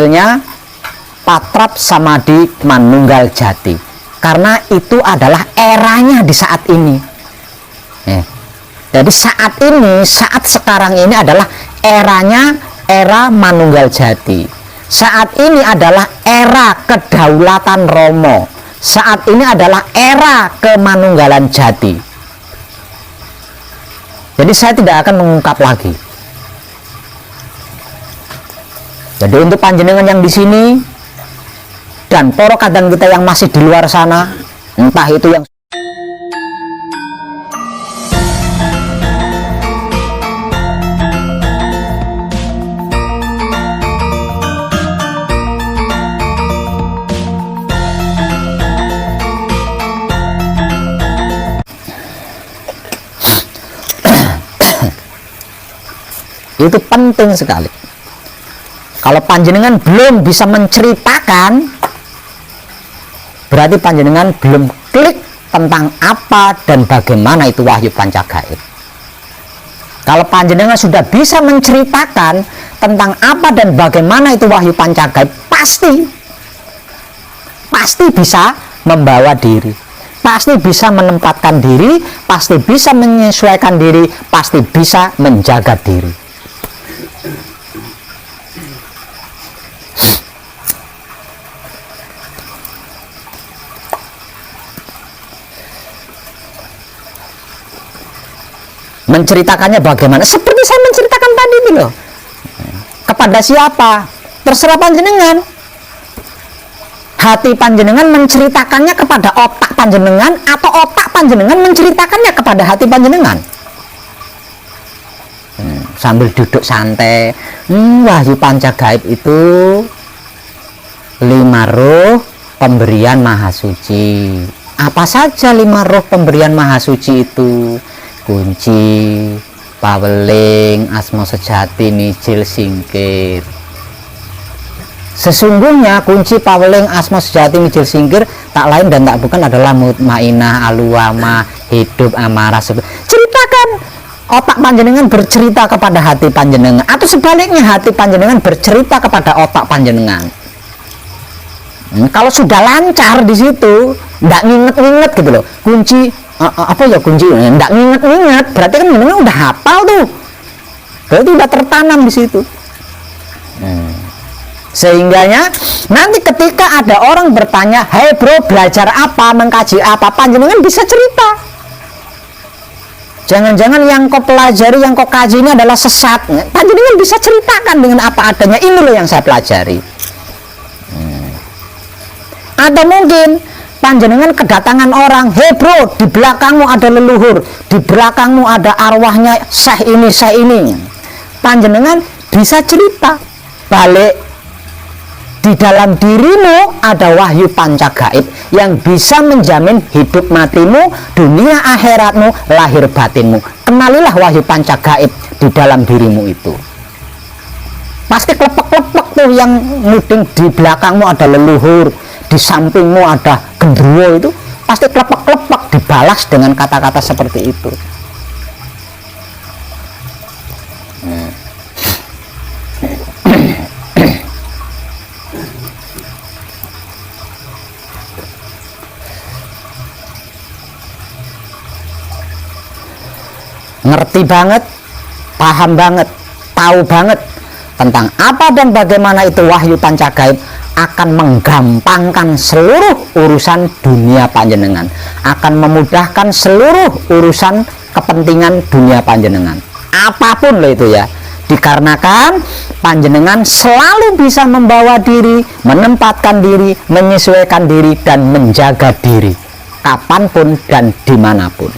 judulnya Patrap Samadhi Manunggal Jati, karena itu adalah eranya di saat ini. Jadi saat ini, saat sekarang ini adalah eranya, era Manunggal Jati. Saat ini adalah era kedaulatan Romo. Saat ini adalah era kemanunggalan jati. Jadi saya tidak akan mengungkap lagi. Jadi untuk panjenengan yang di sini dan para kadang kita yang masih di luar sana, entah itu yang itu penting sekali. Kalau panjenengan belum bisa menceritakan, berarti panjenengan belum klik tentang apa dan bagaimana itu wahyu pancagaib. Kalau panjenengan sudah bisa menceritakan tentang apa dan bagaimana itu wahyu pancagaib, pasti bisa membawa diri, pasti bisa menempatkan diri, pasti bisa menyesuaikan diri, pasti bisa menjaga diri. Menceritakannya bagaimana? Seperti saya menceritakan tadi itu loh. Kepada siapa? Terserah panjenengan. Hati panjenengan menceritakannya kepada otak panjenengan, atau otak panjenengan menceritakannya kepada hati panjenengan. Sambil duduk santai, wahyu pancagaib itu 5 roh pemberian Maha Suci. Apa saja 5 roh pemberian Maha Suci itu? Kunci, paweling, asma sejati, mijil, singkir. Sesungguhnya kunci, paweling, asma sejati, mijil, singkir tak lain dan tak bukan adalah mutmainah, aluwama, hidup, amarah. Ceritakan, otak panjenengan bercerita kepada hati panjenengan, atau sebaliknya hati panjenengan bercerita kepada otak panjenengan. Kalau sudah lancar di situ, nggak nginget-nginget gitu loh, kunci apa ya kunci, nggak nginget-nginget, berarti kan memang udah hafal tuh, berarti udah tertanam di situ. Sehingganya nanti ketika ada orang bertanya, "Hei bro, belajar apa, mengkaji apa?" panjenengan bisa cerita. Jangan-jangan yang kau pelajari, yang kau kaji ini adalah sesat, panjenengan bisa ceritakan dengan apa adanya, ini loh yang saya pelajari. Atau mungkin panjenengan kedatangan orang, "Hei bro, di belakangmu ada leluhur, di belakangmu ada arwahnya syekh ini, syekh ini." Panjenengan bisa cerita balik, di dalam dirimu ada wahyu pancagaib yang bisa menjamin hidup matimu, dunia akhiratmu, lahir batinmu. Kenalilah wahyu pancagaib di dalam dirimu itu. Pasti klepek-klepek tuh yang muding, di belakangmu ada leluhur, di sampingmu ada gendruwo, itu pasti klepek-klepek dibalas dengan kata-kata seperti itu. Ngerti banget, paham banget, tahu banget tentang apa dan bagaimana itu wahyu pancagaib akan menggampangkan seluruh urusan dunia panjenengan, akan memudahkan seluruh urusan kepentingan dunia panjenengan, apapun loh itu ya, dikarenakan panjenengan selalu bisa membawa diri, menempatkan diri, menyesuaikan diri, dan menjaga diri kapanpun dan dimanapun.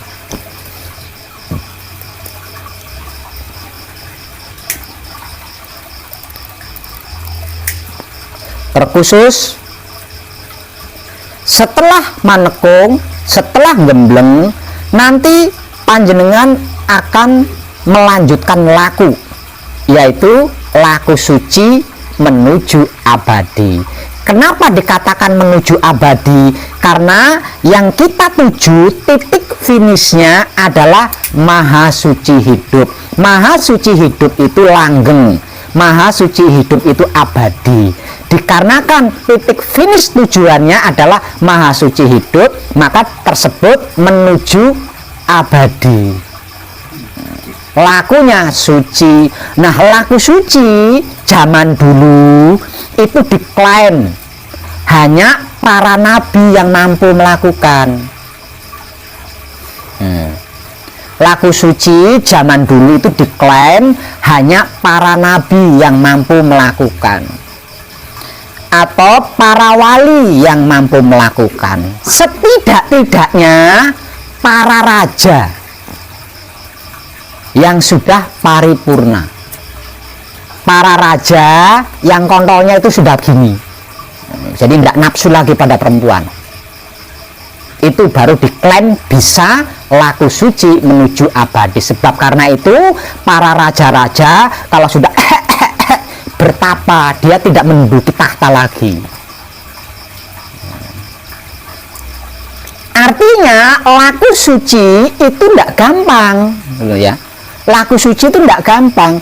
Terkhusus setelah manekung, setelah gembleng, nanti panjenengan akan melanjutkan laku, yaitu laku suci menuju abadi. Kenapa dikatakan menuju abadi? Karena yang kita tuju, titik finishnya adalah Maha Suci Hidup. Maha Suci Hidup itu langgeng, Maha Suci hidup itu abadi. Dikarenakan titik finish tujuannya adalah Maha Suci hidup, maka tersebut menuju abadi. Lakunya suci. Nah, laku suci zaman dulu itu diklaim hanya para nabi yang mampu melakukan. Laku suci zaman dulu itu diklaim hanya para nabi yang mampu melakukan, atau para wali yang mampu melakukan. Setidak-tidaknya para raja yang sudah paripurna, para raja yang kontrolnya itu sudah gini, jadi tidak nafsu lagi pada perempuan, itu baru diklaim bisa laku suci menuju abadi. Sebab karena itu para raja-raja kalau sudah bertapa, dia tidak menduduki tahta lagi. Artinya laku suci itu tidak gampang, ya. Laku suci itu tidak gampang.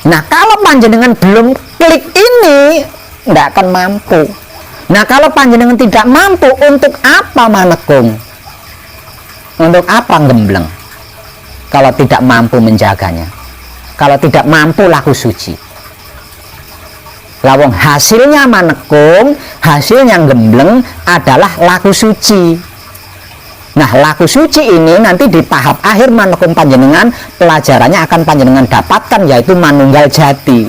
Nah, kalau panjenengan belum klik ini, tidak akan mampu. Nah, kalau panjenengan tidak mampu, untuk apa manekung? Untuk apa gembleng? Kalau tidak mampu menjaganya, kalau tidak mampu laku suci. Lawang hasilnya manekung, hasilnya gembleng adalah laku suci. Nah, laku suci ini nanti di tahap akhir manekung panjenengan, pelajarannya akan panjenengan dapatkan, yaitu manunggal jati.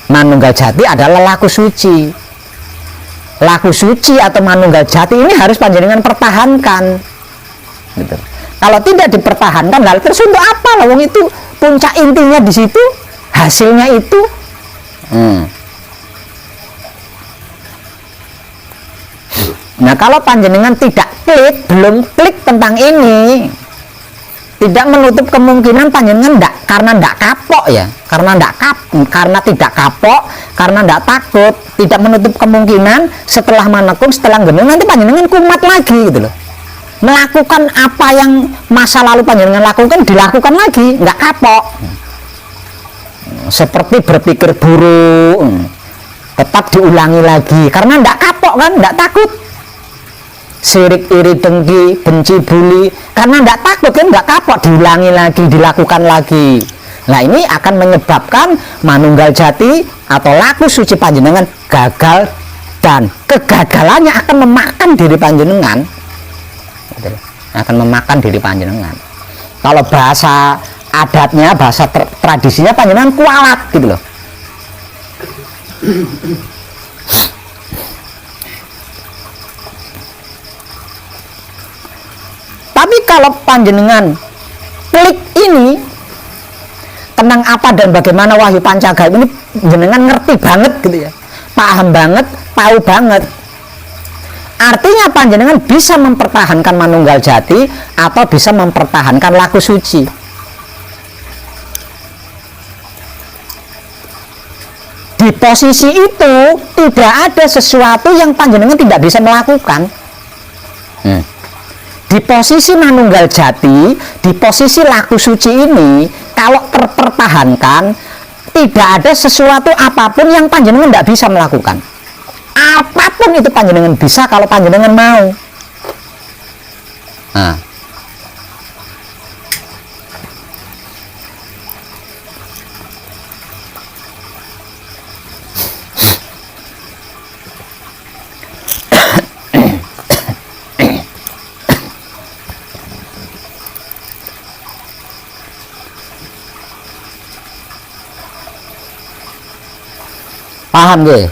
Manunggal jati adalah laku suci. Laku suci atau manunggal jati ini harus panjenengan pertahankan, gitu. Kalau tidak dipertahankan, lalu terus untuk apa? Lawang itu puncak intinya di situ, hasilnya itu. Nah, kalau panjenengan tidak klik, belum klik tentang ini, tidak menutup kemungkinan panjenengan enggak, karena enggak kapok ya, karena tidak kapok, karena enggak takut, tidak menutup kemungkinan setelah manekung, setelah gendeng nanti panjenengan kumat lagi, gitu loh. Melakukan apa yang masa lalu panjenengan lakukan, dilakukan lagi, enggak kapok. Seperti berpikir buruk, tetap diulangi lagi, karena enggak kapok kan, enggak takut. Sirik, iri, dengki, benci, bully, karena tidak takut kan, nggak kapok, diulangi lagi, dilakukan lagi. Nah, ini akan menyebabkan manunggal jati atau laku suci panjenengan gagal, dan kegagalannya akan memakan diri panjenengan, akan memakan diri panjenengan. Kalau bahasa adatnya, bahasa tradisinya, panjenengan kualat, gitu loh. Tapi kalau panjenengan klik ini tentang apa dan bagaimana wahyu pancagaib ini, jenengan ngerti banget, gitu ya, paham banget, tahu banget. Artinya panjenengan bisa mempertahankan manunggal jati atau bisa mempertahankan laku suci. Di posisi itu tidak ada sesuatu yang panjenengan tidak bisa melakukan. Di posisi manunggal jati, di posisi laku suci ini, kalau terpertahankan, tidak ada sesuatu apapun yang panjenengan tidak bisa melakukan. Apapun itu panjenengan bisa kalau panjenengan mau. Nah, paham ya?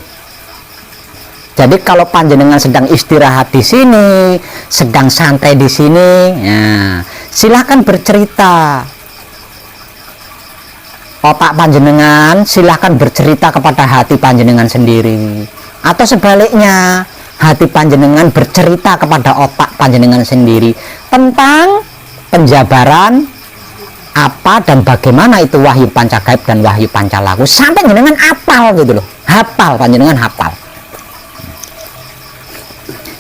Jadi kalau panjenengan sedang istirahat di sini, sedang santai di sini, ya, silahkan bercerita. Otak panjenengan silahkan bercerita kepada hati panjenengan sendiri, atau sebaliknya, hati panjenengan bercerita kepada otak panjenengan sendiri tentang penjabaran apa dan bagaimana itu wahyu pancagaib dan wahyu pancalaku, sampai jenengan hafal, gitu loh. Hafal, panjenengan hafal.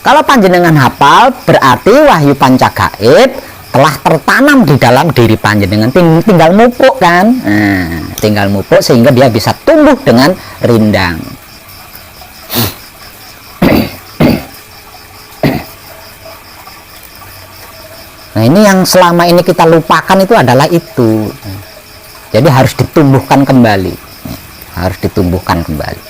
Kalau panjenengan hafal, berarti wahyu pancagaib telah tertanam di dalam diri panjenengan, tinggal mupuk kan, tinggal mupuk sehingga dia bisa tumbuh dengan rindang. Nah, ini yang selama ini kita lupakan itu adalah itu. Jadi harus ditumbuhkan kembali, harus ditumbuhkan kembali.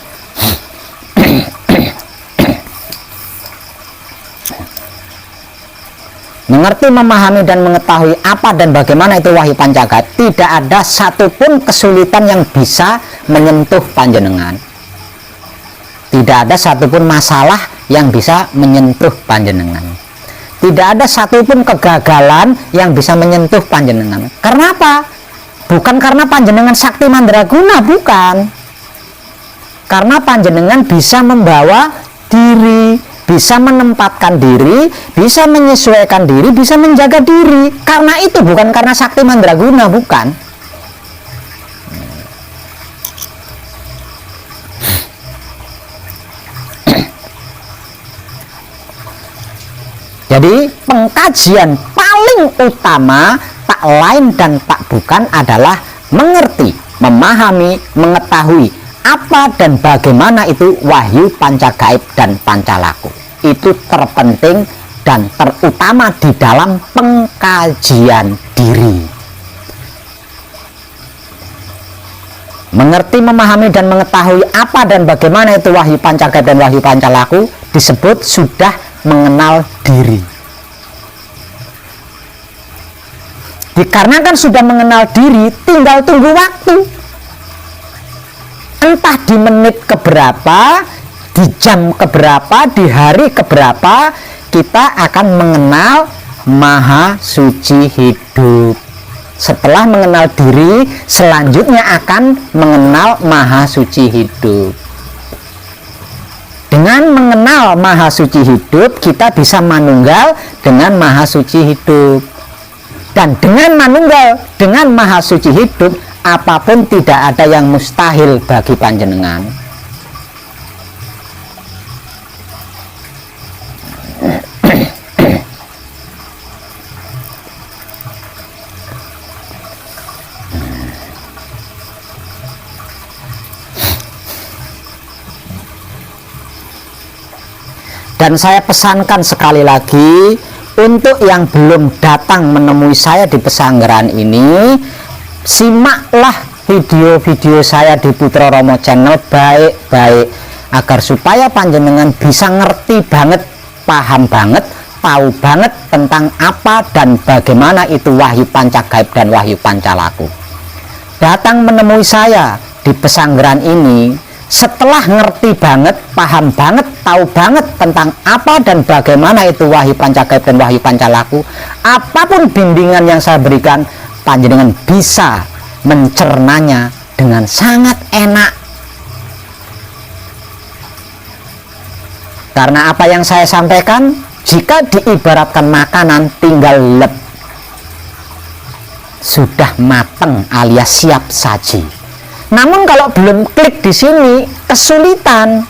Mengerti, memahami, dan mengetahui apa dan bagaimana itu wahyu pancagaib, tidak ada satupun kesulitan yang bisa menyentuh panjenengan. Tidak ada satupun masalah yang bisa menyentuh panjenengan. Tidak ada satupun kegagalan yang bisa menyentuh panjenengan. Karena apa? Bukan karena panjenengan sakti mandraguna, bukan. Karena panjenengan bisa membawa diri, bisa menempatkan diri, bisa menyesuaikan diri, bisa menjaga diri. Karena itu, bukan karena sakti mandraguna, bukan. Jadi pengkajian paling utama tak lain dan tak bukan adalah mengerti, memahami, mengetahui apa dan bagaimana itu wahyu pancagaib dan pancalaku. Itu terpenting dan terutama di dalam pengkajian diri. Mengerti, memahami, dan mengetahui apa dan bagaimana itu wahyu pancagaib dan wahyu pancalaku disebut sudah mengenal diri. Dikarenakan sudah mengenal diri, tinggal tunggu waktu. Entah di menit keberapa, di jam keberapa, di hari keberapa, kita akan mengenal Maha Suci hidup. Setelah mengenal diri, selanjutnya akan mengenal Maha Suci hidup. Dengan mengenal Maha Suci hidup, kita bisa manunggal dengan Maha Suci hidup. Dan dengan manunggal dengan Maha Suci hidup, apapun tidak ada yang mustahil bagi panjenengan. Dan saya pesankan sekali lagi, untuk yang belum datang menemui saya di pesanggeran ini, simaklah video-video saya di Putra Romo Channel baik-baik, agar supaya panjenengan bisa ngerti banget, paham banget, tahu banget tentang apa dan bagaimana itu wahyu pancagaib dan wahyu pancalaku. Datang menemui saya di pesanggeran ini, setelah ngerti banget, paham banget, tahu banget tentang apa dan bagaimana itu wahyu pancagaib dan wahyu pancalaku, apapun bimbingan yang saya berikan, panjenengan bisa mencernanya dengan sangat enak. Karena apa yang saya sampaikan, jika diibaratkan makanan, tinggal lep, sudah matang alias siap saji. Namun kalau belum klik di sini, kesulitan.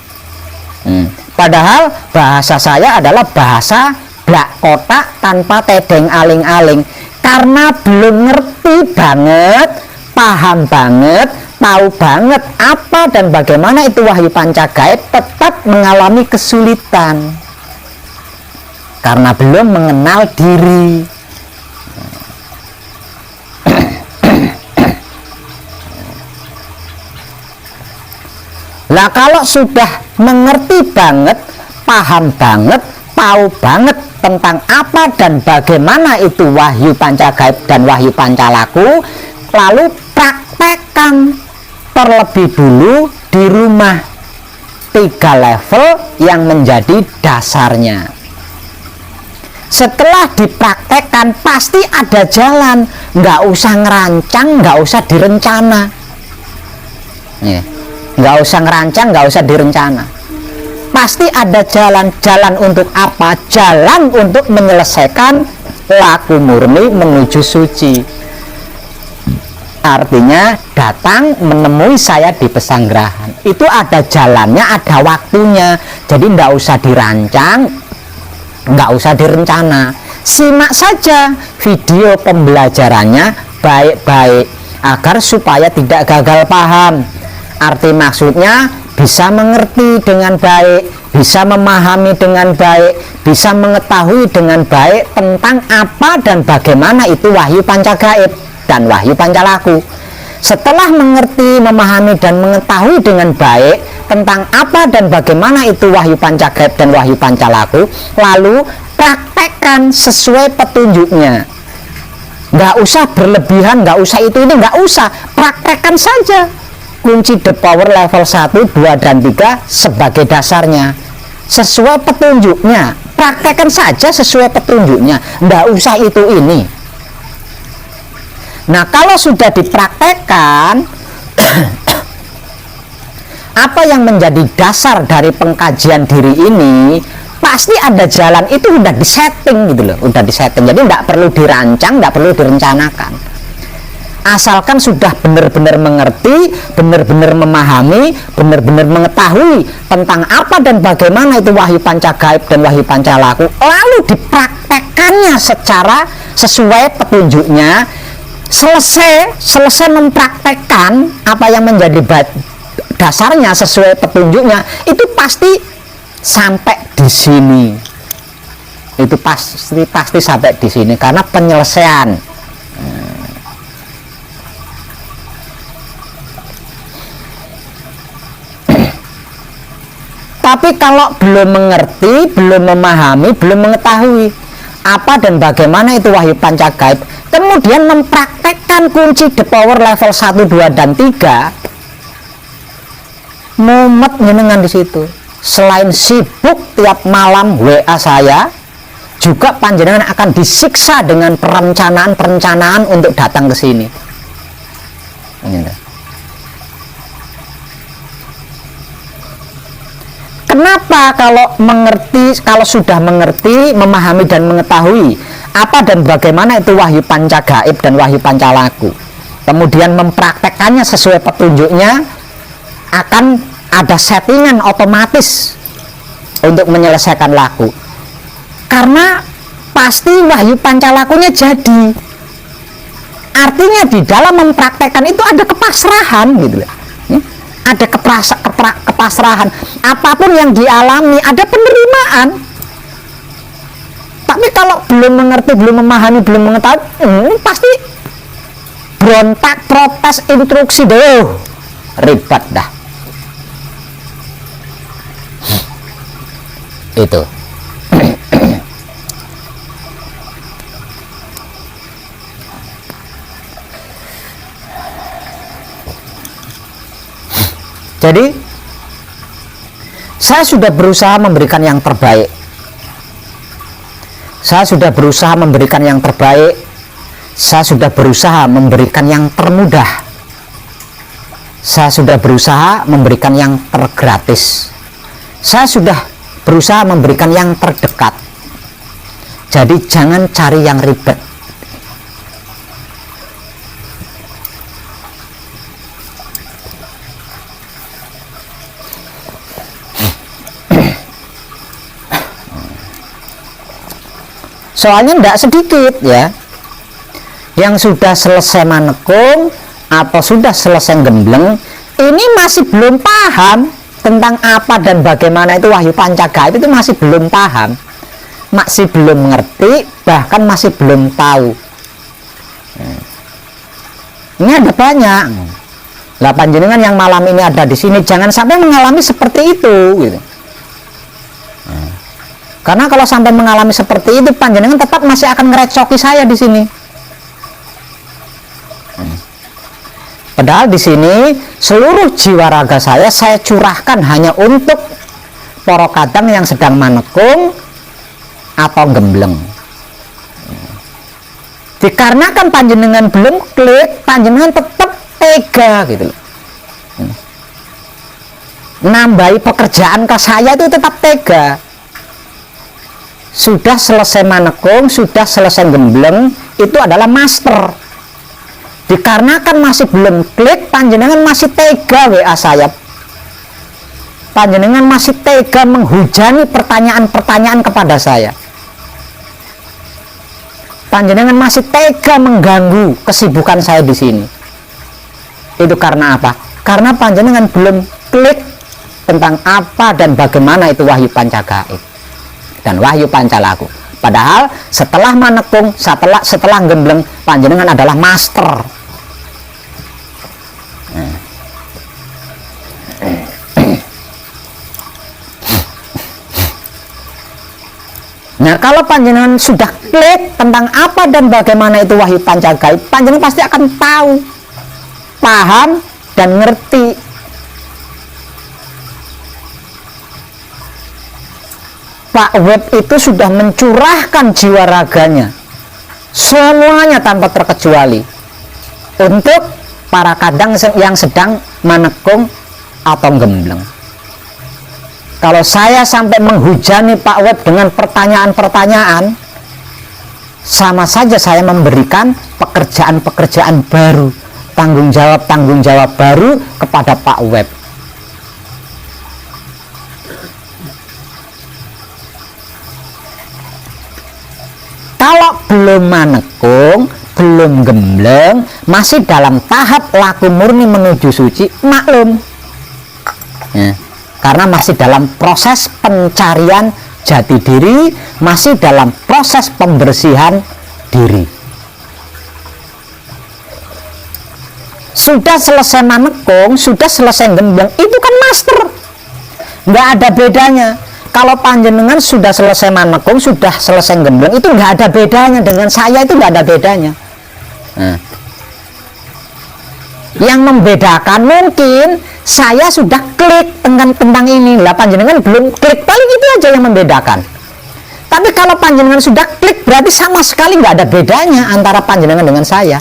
Padahal bahasa saya adalah bahasa blak kotak tanpa tedeng aling-aling. Karena belum ngerti banget, paham banget, tahu banget apa dan bagaimana itu wahyu pancagaib, tetap mengalami kesulitan. Karena belum mengenal diri. Lah kalau sudah mengerti banget, paham banget, tahu banget tentang apa dan bagaimana itu wahyu pancagaib dan wahyu pancalaku, lalu praktekkan terlebih dulu di rumah. 3 level yang menjadi dasarnya. Setelah dipraktekkan pasti ada jalan, nggak usah ngerancang, nggak usah direncana. Nggak usah ngerancang, nggak usah direncana. Pasti ada jalan. Jalan untuk apa? Jalan untuk menyelesaikan laku murni menuju suci. Artinya datang menemui saya di pesanggerahan, itu ada jalannya, ada waktunya. Jadi nggak usah dirancang, nggak usah direncana. simak saja video pembelajarannya baik-baik agar supaya tidak gagal paham. Arti maksudnya bisa mengerti dengan baik, bisa memahami dengan baik, bisa mengetahui dengan baik tentang apa dan bagaimana itu wahyu pancagaib dan wahyu pancalaku. Setelah mengerti, memahami dan mengetahui dengan baik tentang apa dan bagaimana itu wahyu pancagaib dan wahyu pancalaku, lalu praktekkan sesuai petunjuknya. Nggak usah berlebihan, nggak usah itu ini, nggak usah, praktekkan saja kunci the power level 1, 2, dan 3 sebagai dasarnya sesuai petunjuknya. Praktekkan saja sesuai petunjuknya, nggak usah itu ini. Nah, kalau sudah dipraktekkan apa yang menjadi dasar dari pengkajian diri ini, pasti ada jalan, itu udah disetting gitu loh, udah disetting. Jadi nggak perlu dirancang, nggak perlu direncanakan, asalkan sudah benar-benar mengerti, benar-benar memahami, benar-benar mengetahui tentang apa dan bagaimana itu wahyu pancagaib dan wahyu pancalaku, lalu dipraktekkannya secara sesuai petunjuknya. Selesai mempraktekkan apa yang menjadi dasarnya sesuai petunjuknya, itu pasti sampai di sini. Itu pasti sampai di sini karena penyelesaian. Tapi kalau belum mengerti, belum memahami, belum mengetahui apa dan bagaimana itu wahyu pancagaib, kemudian mempraktekkan kunci the power level 1, 2, dan 3, mumet nyenengan di situ. Selain sibuk tiap malam WA saya, juga panjenengan akan disiksa dengan perencanaan untuk datang ke sini. Kenapa? Kalau sudah mengerti, memahami dan mengetahui apa dan bagaimana itu wahyu pancagaib dan wahyu pancalaku, kemudian mempraktekannya sesuai petunjuknya, akan ada settingan otomatis untuk menyelesaikan laku. Karena pasti wahyu pancalakunya jadi. Artinya di dalam mempraktekkan itu ada kepasrahan gitu loh. Ada kepasrahan, apapun yang dialami ada penerimaan. Tapi kalau belum mengerti, belum memahami, belum mengetahui, pasti berontak, protes, instruksi deh, ribet dah. Itu. Jadi saya sudah berusaha memberikan yang terbaik. Saya sudah berusaha memberikan yang terbaik. Saya sudah berusaha memberikan yang termudah. Saya sudah berusaha memberikan yang tergratis. Saya sudah berusaha memberikan yang terdekat. Jadi jangan cari yang ribet. Soalnya tidak sedikit ya yang sudah selesai manekung atau sudah selesai gembleng, ini masih belum paham tentang apa dan bagaimana itu wahyu pancagaib, itu masih belum paham, masih belum mengerti, bahkan masih belum tahu. Ini ada banyak. Lah panjenengan yang malam ini ada di sini jangan sampai mengalami seperti itu gitu. Karena kalau sampai mengalami seperti itu, panjenengan tetap masih akan ngerecoki saya di sini. Padahal di sini seluruh jiwa raga saya curahkan hanya untuk para kadang yang sedang manekung atau gembleng. Dikarenakan panjenengan belum klik, panjenengan tetap tega gitu loh. Nambahi pekerjaan ke saya itu tetap tega. Sudah selesai manekung, sudah selesai gembleng, itu adalah master. Dikarenakan masih belum klik, panjenengan masih tega WA saya. Panjenengan masih tega menghujani pertanyaan-pertanyaan kepada saya. panjenengan masih tega mengganggu kesibukan saya di sini. Itu karena apa? Karena panjenengan belum klik tentang apa dan bagaimana itu wahyu pancagaib dan wahyu pancalaku. Padahal setelah manekung, setelah gembleng, panjenengan adalah master. Nah, kalau panjenengan sudah klik tentang apa dan bagaimana itu wahyu pancagaib, panjenengan pasti akan tahu, paham, dan ngerti. Pak Web itu sudah mencurahkan jiwa raganya, semuanya tanpa terkecuali, untuk para kadang yang sedang manekung atau gembleng. Kalau saya sampai menghujani Pak Web dengan pertanyaan-pertanyaan, sama saja saya memberikan pekerjaan-pekerjaan baru, tanggung jawab baru kepada Pak Web. Kalau belum manekung, belum gembleng, masih dalam tahap laku murni menuju suci, maklum ya. Karena masih dalam proses pencarian jati diri, masih dalam proses pembersihan diri. Sudah selesai manekung, sudah selesai gembleng, itu kan master, nggak ada bedanya. Kalau panjenengan sudah selesai manekung, sudah selesai gembleng, itu nggak ada bedanya dengan saya, itu nggak ada bedanya. Nah, yang membedakan mungkin saya sudah klik tentang ini, lah panjenengan belum klik, paling itu aja yang membedakan. Tapi kalau panjenengan sudah klik, berarti sama sekali nggak ada bedanya antara panjenengan dengan saya.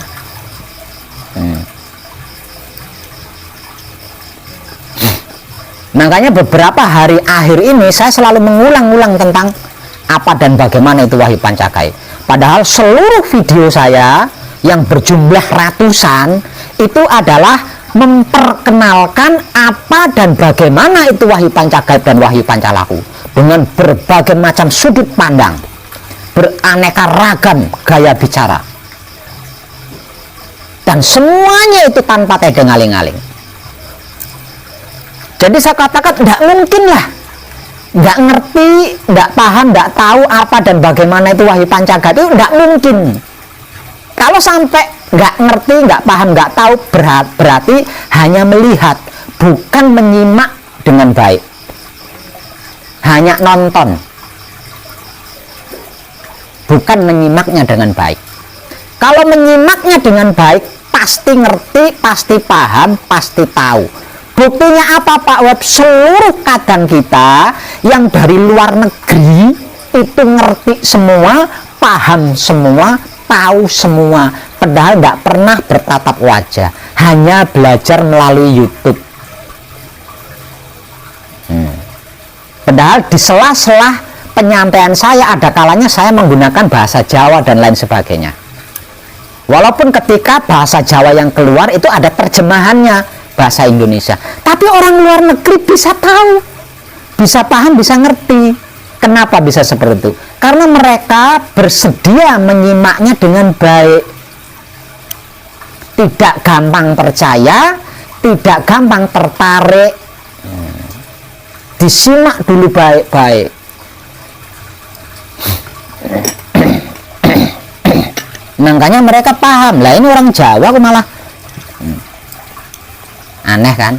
Makanya beberapa hari akhir ini saya selalu mengulang-ulang tentang apa dan bagaimana itu wahyu pancagaib. Padahal seluruh video saya yang berjumlah ratusan itu adalah memperkenalkan apa dan bagaimana itu wahyu pancagaib dan wahyu pancalaku dengan berbagai macam sudut pandang, beraneka ragam gaya bicara, dan semuanya itu tanpa tedeng aling-aling. Jadi saya katakan tidak mungkin lah, nggak ngerti, nggak paham, nggak tahu apa dan bagaimana itu wahyu pancagaib, itu nggak mungkin. Kalau sampai nggak ngerti, nggak paham, nggak tahu, berarti hanya melihat, bukan menyimak dengan baik, hanya nonton, bukan menyimaknya dengan baik. Kalau menyimaknya dengan baik, pasti ngerti, pasti paham, pasti tahu. Buktinya apa Pak Web? Seluruh kadang kita yang dari luar negeri itu ngerti semua, paham semua, tahu semua, padahal nggak pernah bertatap wajah, hanya belajar melalui YouTube. Padahal di sela-sela penyampaian saya ada kalanya saya menggunakan bahasa Jawa dan lain sebagainya. Walaupun ketika bahasa Jawa yang keluar itu ada terjemahannya bahasa Indonesia, tapi orang luar negeri bisa tahu, bisa paham, bisa ngerti. Kenapa bisa seperti itu? Karena mereka bersedia menyimaknya dengan baik, tidak gampang percaya, tidak gampang tertarik, disimak dulu baik-baik. Makanya mereka paham. Lah ini orang Jawa kok malah aneh kan?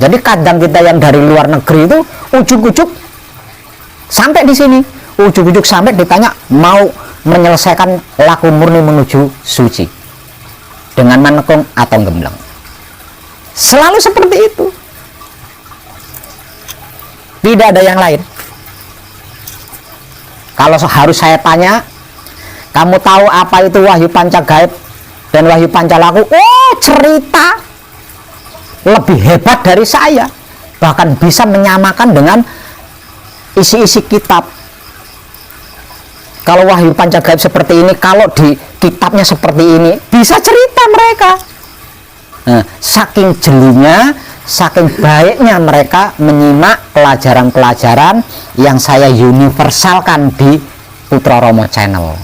Jadi kadang kita yang dari luar negeri itu ujuk-ujuk sampai di sini, ujuk-ujuk sampai ditanya mau menyelesaikan laku murni menuju suci dengan manekung atau gembleng. Selalu seperti itu. Tidak ada yang lain. Kalau harus saya tanya, kamu tahu apa itu wahyu pancagaib dan wahyu pancalaku? Oh, cerita lebih hebat dari saya, bahkan bisa menyamakan dengan isi-isi kitab. Kalau wahyu pancagaib seperti ini, kalau di kitabnya seperti ini, bisa cerita mereka. Nah, saking jelinya, saking baiknya mereka menyimak pelajaran-pelajaran yang saya universalkan di Putra Romo Channel.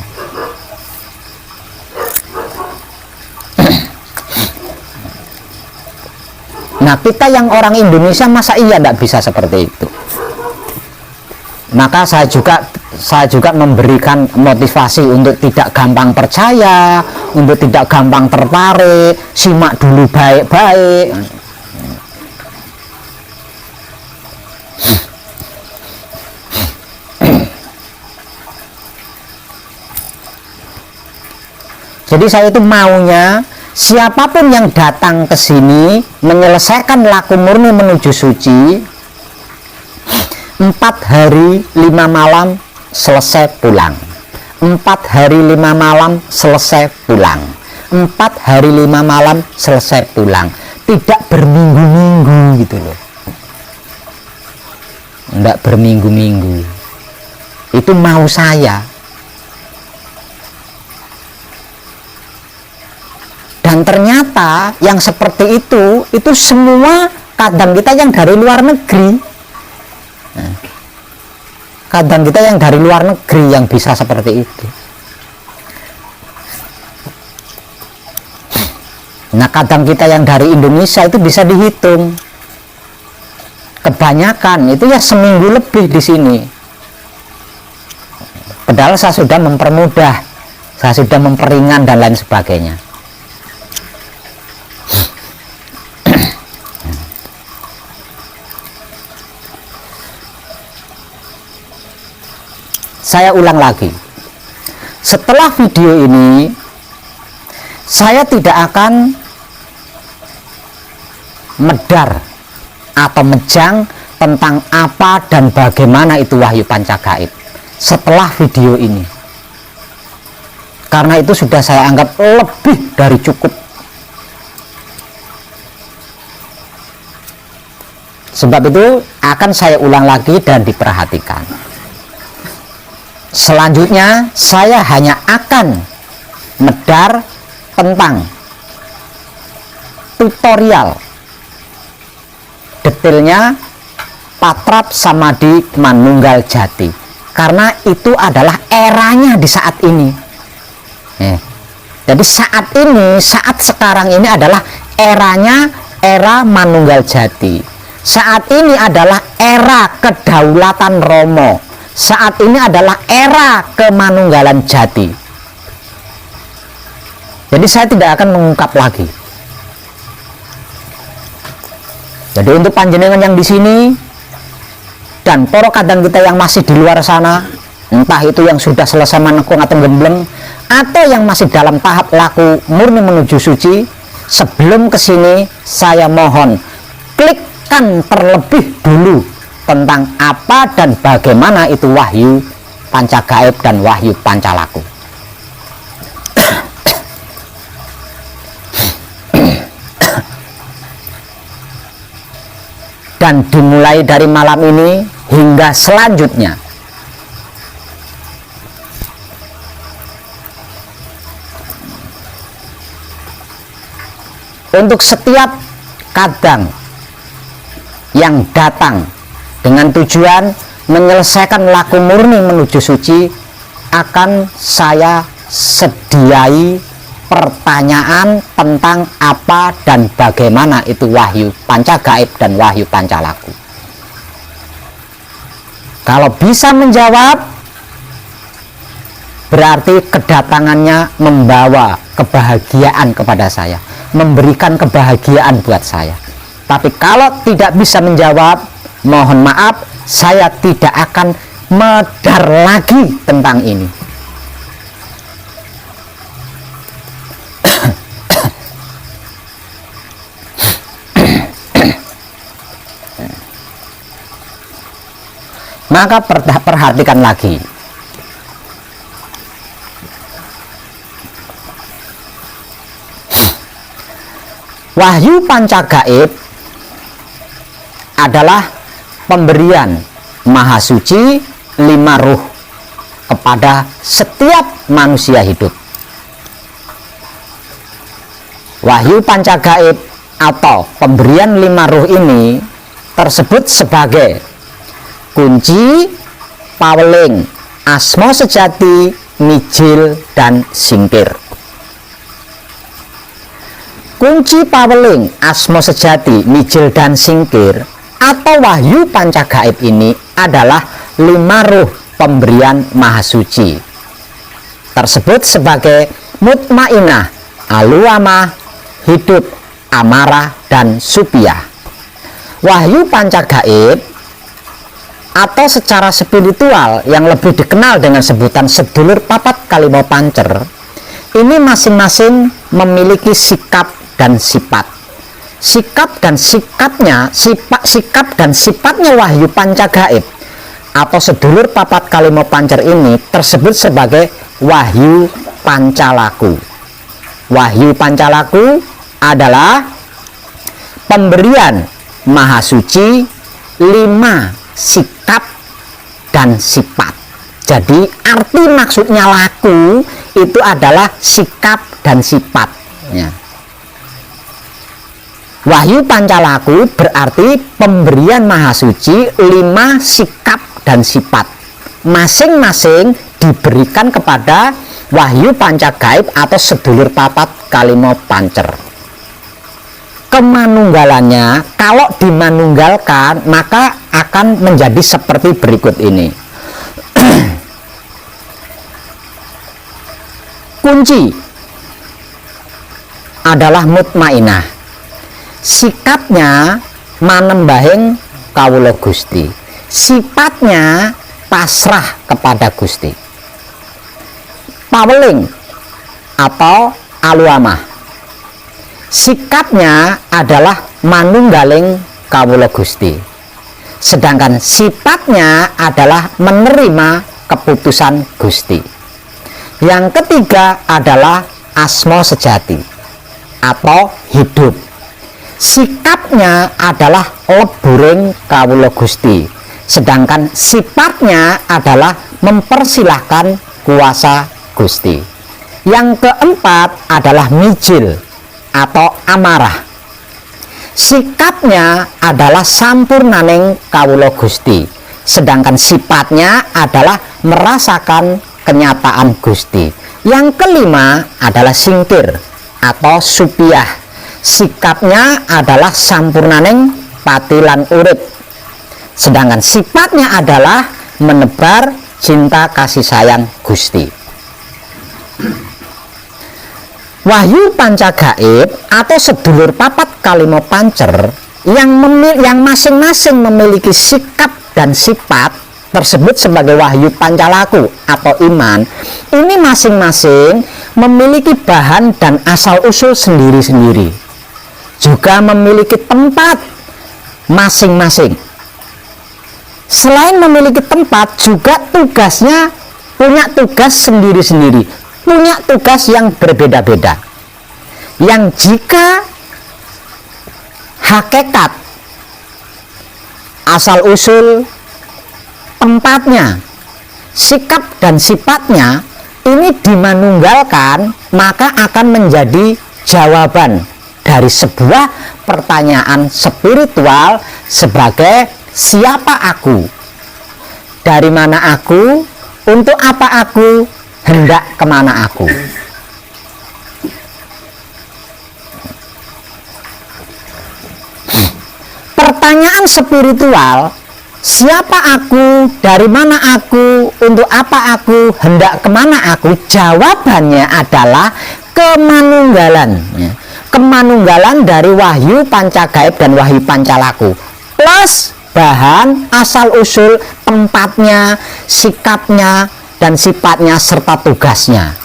Nah, kita yang orang Indonesia masa iya tidak bisa seperti itu? Maka saya juga memberikan motivasi untuk tidak gampang percaya, untuk tidak gampang tertarik, simak dulu baik-baik. Jadi saya itu maunya siapapun yang datang ke sini menyelesaikan laku murni menuju suci, 4 hari 5 malam selesai pulang, 4 hari 5 malam selesai pulang, 4 hari 5 malam selesai pulang, tidak berminggu-minggu gitu loh, enggak berminggu-minggu. Itu mau saya. Dan ternyata yang seperti itu semua kadang kita yang dari luar negeri. Kadang kita yang dari luar negeri yang bisa seperti itu. Nah, kadang kita yang dari Indonesia itu bisa dihitung. Kebanyakan itu ya seminggu lebih di sini. Padahal saya sudah mempermudah, saya sudah memperingan dan lain sebagainya. Saya ulang lagi, setelah video ini saya tidak akan medar atau mejang tentang apa dan bagaimana itu wahyu pancagaib setelah video ini, karena itu sudah saya anggap lebih dari cukup. Sebab itu akan saya ulang lagi dan diperhatikan. Selanjutnya saya hanya akan medar tentang tutorial detailnya Patrap Samadhi Manunggal Jati, karena itu adalah eranya di saat ini. Jadi saat ini, saat sekarang ini adalah eranya, era Manunggal Jati. Saat ini adalah era kedaulatan Romo. Saat ini adalah era kemanunggalan jati. Jadi saya tidak akan mengungkap lagi. Jadi untuk panjenengan yang di sini dan para kadang kita yang masih di luar sana, entah itu yang sudah selesai manekung atau gembleng, atau yang masih dalam tahap laku murni menuju suci, sebelum kesini saya mohon klikkan terlebih dulu tentang apa dan bagaimana itu wahyu pancagaib dan wahyu pancalaku. Dan dimulai dari malam ini hingga selanjutnya, untuk setiap kadang yang datang dengan tujuan menyelesaikan laku murni menuju suci, akan saya sediai pertanyaan tentang apa dan bagaimana itu wahyu pancagaib dan wahyu pancalaku. Kalau bisa menjawab, berarti kedatangannya membawa kebahagiaan kepada saya, memberikan kebahagiaan buat saya. Tapi kalau tidak bisa menjawab, mohon maaf, saya tidak akan medar lagi tentang ini. Maka perhatikan lagi. Wahyu pancagaib adalah pemberian maha suci 5 ruh kepada setiap manusia hidup. Wahyu pancagaib atau pemberian 5 ruh ini tersebut sebagai kunci, paweling, asma sejati, mijil, dan singkir. Kunci, paweling, asma sejati, mijil, dan singkir atau wahyu pancagaib ini adalah 5 ruh pemberian Maha Suci tersebut sebagai mutmainah, aluamah, hidup, amarah, dan supiyah. Wahyu pancagaib atau secara spiritual yang lebih dikenal dengan sebutan sedulur papat kalimo pancer ini masing-masing memiliki sikap dan sifat. Sikap dan sifatnya wahyu pancagaib atau sedulur papat kalimo pancer ini tersebut sebagai wahyu pancalaku. Wahyu pancalaku adalah pemberian Maha Suci 5 sikap dan sifat. Jadi arti maksudnya laku itu adalah sikap dan sifatnya. Wahyu pancalaku berarti pemberian Maha Suci 5 sikap dan sifat. Masing-masing diberikan kepada wahyu pancagaib atau sedulur papat kalimo pancer. Kemanunggalannya, kalau dimanunggalkan maka akan menjadi seperti berikut ini. Kunci adalah mutmainah, sikapnya manembahing kawula Gusti, sifatnya pasrah kepada Gusti. Paweling atau aluamah, sikapnya adalah manunggaling kawula Gusti, sedangkan sifatnya adalah menerima keputusan Gusti. Yang ketiga adalah asma sejati atau hidup, sikapnya adalah leburing kawula Gusti, sedangkan sifatnya adalah mempersilahkan kuasa Gusti. Yang keempat adalah mijil atau amarah, sikapnya adalah sampurnaning kawula Gusti, sedangkan sifatnya adalah merasakan kenyataan Gusti. Yang kelima adalah singkir atau supiyah, sikapnya adalah sampurnaning patilan urip, sedangkan sifatnya adalah menebar cinta kasih sayang Gusti. Wahyu pancagaib atau sedulur papat kalimo pancer yang masing-masing memiliki sikap dan sifat tersebut sebagai wahyu pancalaku atau iman, ini masing-masing memiliki bahan dan asal usul sendiri-sendiri, juga memiliki tempat masing-masing. Selain memiliki tempat, juga tugasnya punya tugas sendiri-sendiri, punya tugas yang berbeda-beda, yang jika hakikat asal usul, tempatnya, sikap dan sifatnya ini dimanunggalkan, maka akan menjadi jawaban dari sebuah pertanyaan spiritual sebagai siapa aku, dari mana aku, untuk apa aku, hendak kemana aku. Pertanyaan spiritual, siapa aku, dari mana aku, untuk apa aku, hendak kemana aku, jawabannya adalah kemanunggalan. Kemanunggalan dari wahyu pancagaib dan wahyu pancalaku, plus bahan, asal usul, tempatnya, sikapnya, dan sifatnya, serta tugasnya.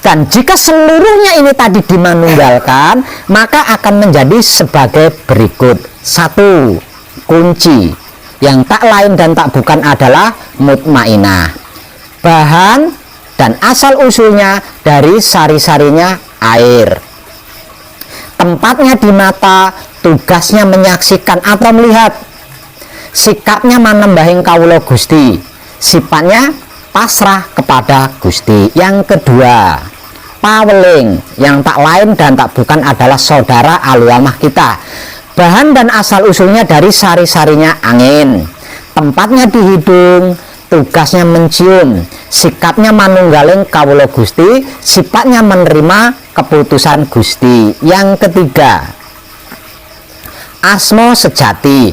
Dan jika seluruhnya ini tadi dimanunggalkan, maka akan menjadi sebagai berikut. 1. Kunci, yang tak lain dan tak bukan adalah mutmainah. Bahan dan asal usulnya dari sari-sarinya air. Tempatnya di mata, tugasnya menyaksikan atau melihat. Sikapnya manembahing kawula Gusti, sifatnya pasrah kepada Gusti. Yang kedua, paweling, yang tak lain dan tak bukan adalah saudara alwamah kita. Bahan dan asal usulnya dari sari-sarinya angin, tempatnya di hidung, tugasnya mencium, sikapnya manunggaling kawula Gusti, sifatnya menerima keputusan Gusti. Yang ketiga, asma sejati,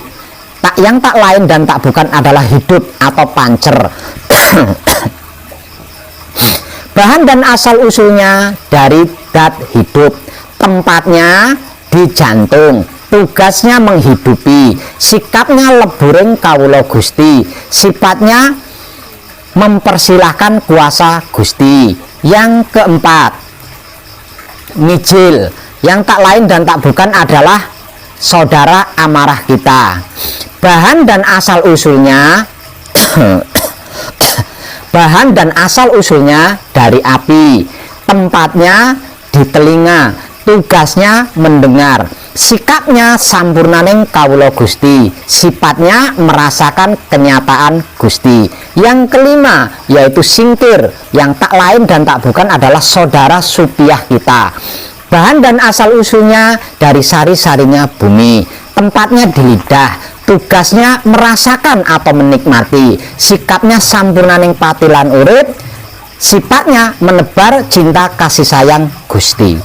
yang tak lain dan tak bukan adalah hidup atau pancer. Bahan dan asal usulnya dari dat hidup, tempatnya di jantung, tugasnya menghidupi, sikapnya leburing kawula Gusti, sifatnya mempersilahkan kuasa Gusti. Yang keempat, mijil, yang tak lain dan tak bukan adalah saudara amarah kita. Bahan dan asal usulnya bahan dan asal usulnya dari api, tempatnya di telinga, tugasnya mendengar, sikapnya sampurnaning kawula Gusti, sifatnya merasakan kenyataan Gusti. Yang kelima yaitu singkir, yang tak lain dan tak bukan adalah saudara supiah kita. Bahan dan asal usulnya dari sari-sarinya bumi, tempatnya di lidah, tugasnya merasakan atau menikmati, sikapnya sampurnaning patilan urip, sifatnya menebar cinta kasih sayang Gusti.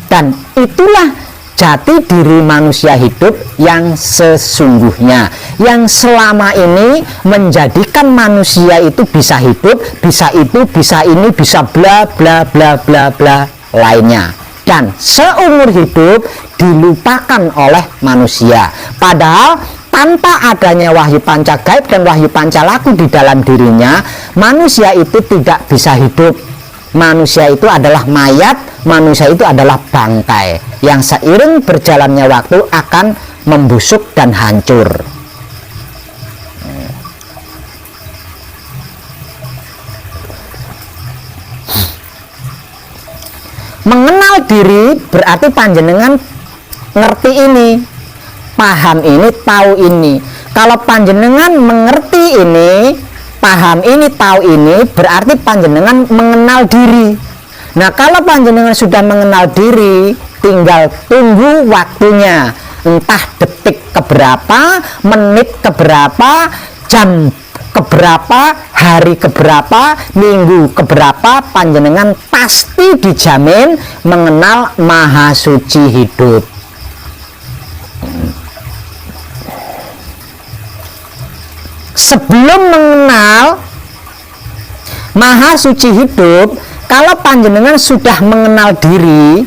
Dan itulah jati diri manusia hidup yang sesungguhnya, yang selama ini menjadikan manusia itu bisa hidup, bisa itu, bisa ini, bisa bla bla bla bla bla lainnya, dan seumur hidup dilupakan oleh manusia. Padahal tanpa adanya wahyu panca gaib dan wahyu panca laku di dalam dirinya, manusia itu tidak bisa hidup. Manusia itu adalah mayat, manusia itu adalah bangkai yang seiring berjalannya waktu akan membusuk dan hancur. Mengenal diri berarti panjenengan ngerti ini, paham ini, tahu ini. Kalau panjenengan mengerti ini, paham ini, tahu ini, berarti panjenengan mengenal diri. Nah, kalau panjenengan sudah mengenal diri, tinggal tunggu waktunya, entah detik keberapa, menit keberapa, jam keberapa, hari keberapa, minggu keberapa, panjenengan pasti dijamin mengenal Maha Suci hidup. Sebelum mengenal Maha Suci hidup, kalau panjenengan sudah mengenal diri,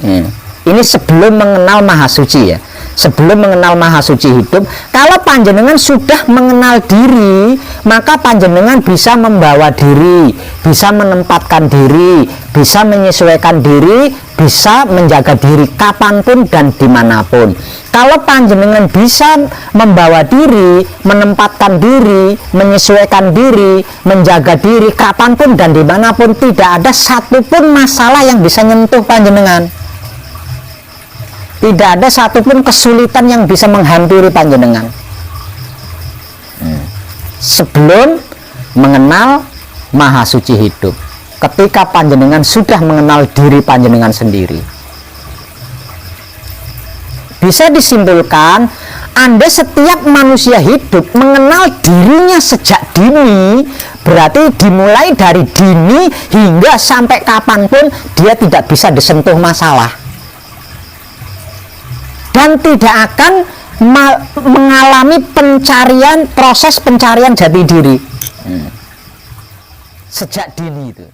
ini sebelum mengenal Maha Suci ya, sebelum mengenal Maha Suci hidup, kalau panjenengan sudah mengenal diri, maka panjenengan bisa membawa diri, bisa menempatkan diri, bisa menyesuaikan diri, bisa menjaga diri kapanpun dan dimanapun. Kalau panjenengan bisa membawa diri, menempatkan diri, menyesuaikan diri, menjaga diri kapanpun dan dimanapun, tidak ada satupun masalah yang bisa nyentuh panjenengan. Tidak ada satupun kesulitan yang bisa menghampiri panjenengan. Sebelum mengenal Maha Suci hidup, ketika panjenengan sudah mengenal diri panjenengan sendiri, bisa disimpulkan, Anda setiap manusia hidup mengenal dirinya sejak dini, berarti dimulai dari dini hingga sampai kapanpun dia tidak bisa disentuh masalah dan tidak akan mengalami proses pencarian jati diri sejak dini itu.